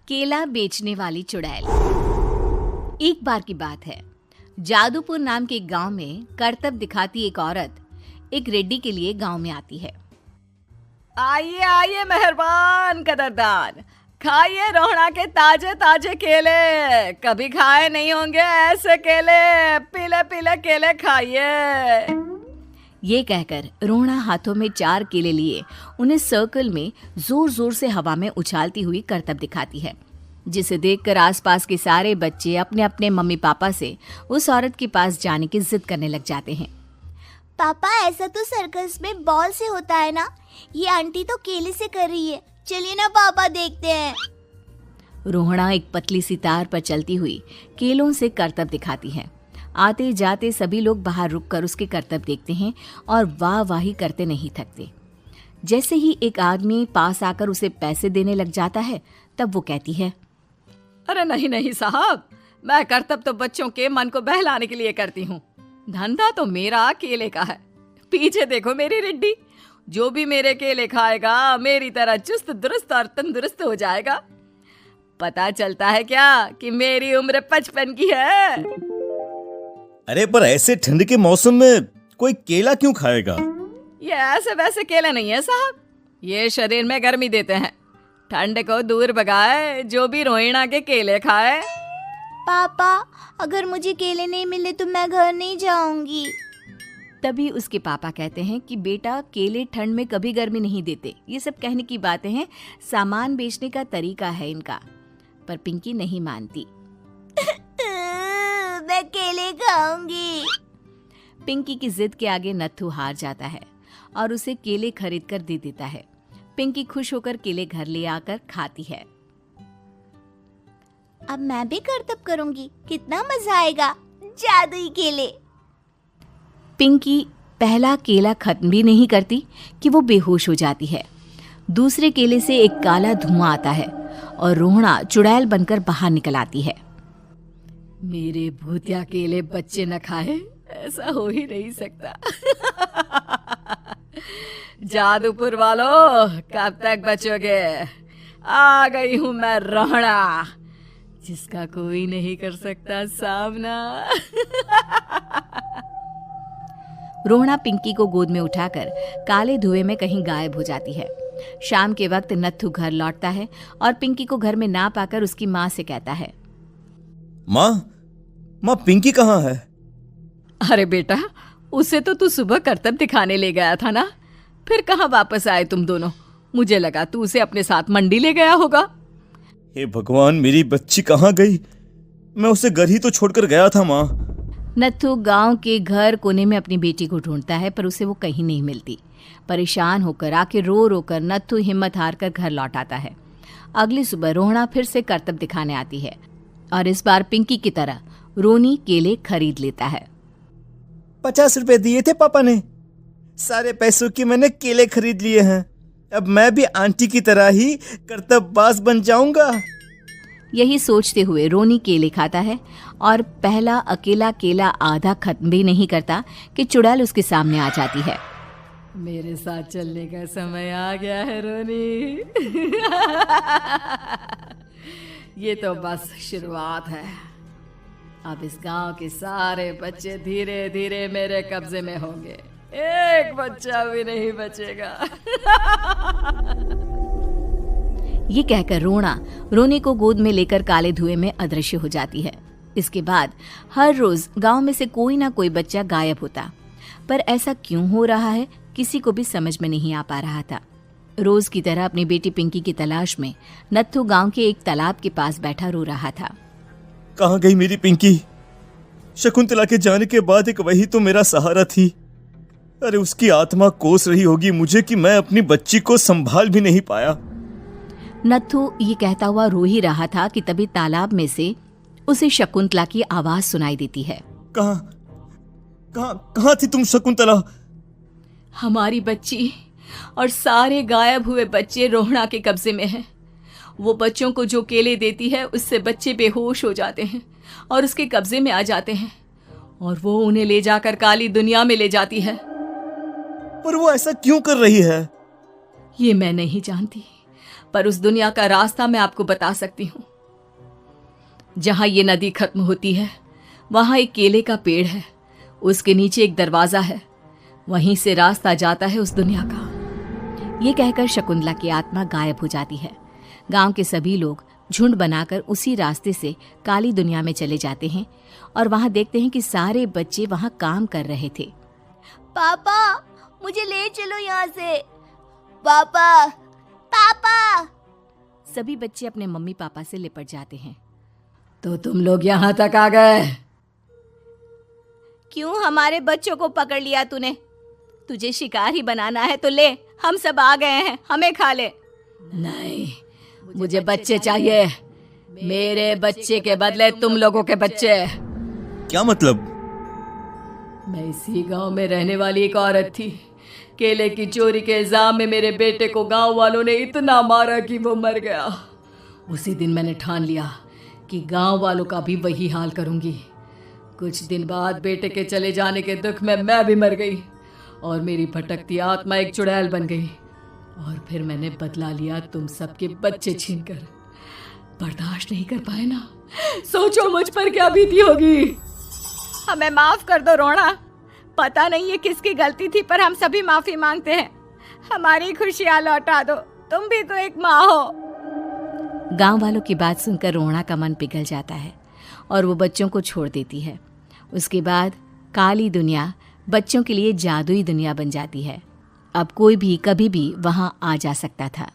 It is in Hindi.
केला बेचने वाली चुड़ैल। एक बार की बात है, जादूपुर नाम के एक गांव में करतब दिखाती एक औरत एक रेड्डी के लिए गांव में आती है। आइए आइए मेहरबान कदरदान, खाइए रोहड़ा के ताजे ताजे केले। कभी खाए नहीं होंगे ऐसे केले, पीले पीले केले खाइए। ये कहकर रोहड़ा हाथों में 4 केले लिए उन्हें सर्कल में जोर जोर से हवा में उछालती हुई करतब दिखाती है, जिसे देखकर आसपास के सारे बच्चे अपने अपने मम्मी पापा से उस औरत के पास जाने की जिद करने लग जाते हैं। पापा, ऐसा तो सर्कस में बॉल से होता है ना, ये आंटी तो केले से कर रही है। चलिए ना पापा, देखते हैं। रोहड़ा एक पतली सी तार पर चलती हुई केलों से करतब दिखाती है। आते जाते सभी लोग बाहर रुककर उसके करतब देखते हैं और वाह वाही करते नहीं थकते। जैसे ही एक आदमी पास आकर उसे पैसे देने लग जाता है, तब वो कहती है, अरे नहीं नहीं साहब, मैं करतब तो बच्चों के मन को बहलाने के लिए करती हूँ। धंधा तो मेरा केले का है। पीछे देखो मेरी रिड्डी, जो भी मेरे केले खाएगा मेरी तरह चुस्त दुरुस्त और तंदुरुस्त हो जाएगा। पता चलता है क्या कि मेरी उम्र 55 की है। अरे पर ऐसे ठंड के मौसम में कोई केला क्यों खाएगा? ये ऐसे वैसे केले नहीं है साहब, ये शरीर में गर्मी देते हैं, ठंड को दूर भगाए। जो भी रोहिणा के केले खाए। पापा, अगर मुझे केले नहीं मिले तो मैं घर नहीं जाऊंगी। तभी उसके पापा कहते हैं कि बेटा, केले ठंड में कभी गर्मी नहीं देते। ये सब कहने की बातें हैं, सामान बेचने का तरीका है इनका। पर पिंकी नहीं मानती। मैं केले खाऊंगी। पिंकी की जिद के आगे नत्थू हार जाता है और उसे केले खरीद कर दे देता है। पिंकी खुश होकर केले घर ले आकर खाती है। अब मैं भी करतब करूंगी, कितना मजा आएगा। जादुई केले। पिंकी पहला केला खत्म भी नहीं करती कि वो बेहोश हो जाती है। दूसरे केले से एक काला धुआं आता है और रोहड़ा चुड़ैल बनकर बाहर निकल आती है। मेरे भूतिया केले बच्चे न खाए, ऐसा हो ही नहीं सकता। जादूपुर वालों, कब तक बचोगे? आ गई हूं मैं रोहड़ा, जिसका कोई नहीं कर सकता सामना। रोहड़ा पिंकी को गोद में उठाकर काले धुएं में कहीं गायब हो जाती है। शाम के वक्त नत्थू घर लौटता है और पिंकी को घर में ना पाकर उसकी माँ से कहता है, माँ पिंकी कहाँ है? अरे बेटा, उसे तो तू सुबह करतब दिखाने ले गया था ना, फिर कहाँ वापस आए तुम दोनों? मुझे लगा तू उसे अपने साथ मंडी ले गया होगा। हे भगवान, मेरी बच्ची कहाँ गई? मैं उसे घर ही तो छोड़कर गया था माँ। नत्थू गांव के घर कोने में अपनी बेटी को ढूंढता है, पर उसे वो कहीं नहीं मिलती। परेशान होकर आखिर रो रो कर नत्थू हिम्मत हार कर घर लौट आता है। अगली सुबह रोहड़ा फिर से करतब दिखाने आती है और इस बार पिंकी की तरह रोनी केले खरीद लेता है। 50 रुपए दिए थे पापा ने, सारे पैसों की मैंने केले खरीद लिए हैं। अब मैं भी आंटी की तरह ही करतबबाज बन जाऊंगा। यही सोचते हुए रोनी केले खाता है और पहला अकेला केला आधा खत्म भी नहीं करता कि चुड़ैल उसके सामने आ जाती है। मेरे साथ चलने का समय आ गया है रोनी। ये तो बस शुरुआत है। अब इस गांव के सारे बच्चे धीरे धीरे मेरे कब्जे में होंगे, एक बच्चा भी नहीं बचेगा। ये कहकर रोनी को गोद में लेकर काले धुएं में अदृश्य हो जाती है। इसके बाद हर रोज गांव में से कोई ना कोई बच्चा गायब होता, पर ऐसा क्यों हो रहा है किसी को भी समझ में नहीं आ पा रहा था। रोज की तरह अपनी बेटी पिंकी की तलाश में नत्थू गांव के एक तालाब के पास बैठा रो रहा था। कहाँ गई मेरी पिंकी? शकुंतला के जाने के बाद एक वही तो मेरा सहारा थी। अरे उसकी आत्मा कोस रही होगी मुझे कि मैं अपनी बच्ची को संभाल भी नहीं पाया। नत्थू ये कहता हुआ रो ही रहा था कि तभी तालाब में से उसे शकुंतला की आवाज सुनाई देती है। कहाँ थी तुम शकुंतला? हमारी बच्ची और सारे गायब हुए बच्चे रोहड़ा के कब्जे में हैं। वो बच्चों को जो केले देती है उससे बच्चे बेहोश हो जाते हैं और उसके कब्जे में आ जाते हैं और वो उन्हें ले जाकर काली दुनिया में ले जाती है। पर वो ऐसा क्यों कर रही है? ये मैं नहीं जानती, पर उस दुनिया का रास्ता मैं आपको बता सकती हूँ। जहां ये नदी खत्म होती है वहां एक केले का पेड़ है, उसके नीचे एक दरवाजा है, वहीं से रास्ता जाता है उस दुनिया का। ये कहकर शकुंतला की आत्मा गायब हो जाती है। गांव के सभी लोग झुंड बनाकर उसी रास्ते से काली दुनिया में चले जाते हैं और वहां देखते हैं कि सारे बच्चे वहां काम कर रहे थे। पापा मुझे ले चलो यहाँ से। पापा पापा। सभी बच्चे अपने मम्मी पापा से लिपट जाते हैं। तो तुम लोग यहाँ तक आ गए? क्यों हमारे बच्चों को पकड़ लिया तूने? तुझे शिकार ही बनाना है तो ले, हम सब आ गए हैं, हमें खा ले। नहीं, मुझे बच्चे चाहिए। मेरे बच्चे के बदले तुम लोगों के बच्चे। क्या मतलब? मैं इसी गांव में रहने वाली एक औरत थी। केले की चोरी के इल्जाम में मेरे बेटे को गांव वालों ने इतना मारा कि वो मर गया। उसी दिन मैंने ठान लिया कि गांव वालों का भी वही हाल करूंगी। कुछ दिन बाद बेटे के चले जाने के दुख में मैं भी मर गई और मेरी भटकती आत्मा एक चुड़ैल बन गई। और फिर मैंने बदला लिया तुम सबके बच्चे छीनकर। बर्दाश्त नहीं कर पाए ना? सोचो मुझ पर क्या बीती होगी। हमें माफ कर दो रोना। पता नहीं ये किसकी गलती थी, पर हम सभी माफी मांगते हैं। हमारी खुशियां लौटा दो, तुम भी तो एक माँ हो। गांव वालों की बात सुनकर रोना का मन पिघल जाता है और वो बच्चों को छोड़ देती है। उसके बाद काली दुनिया बच्चों के लिए जादुई दुनिया बन जाती है। अब कोई भी कभी भी वहां आ जा सकता था।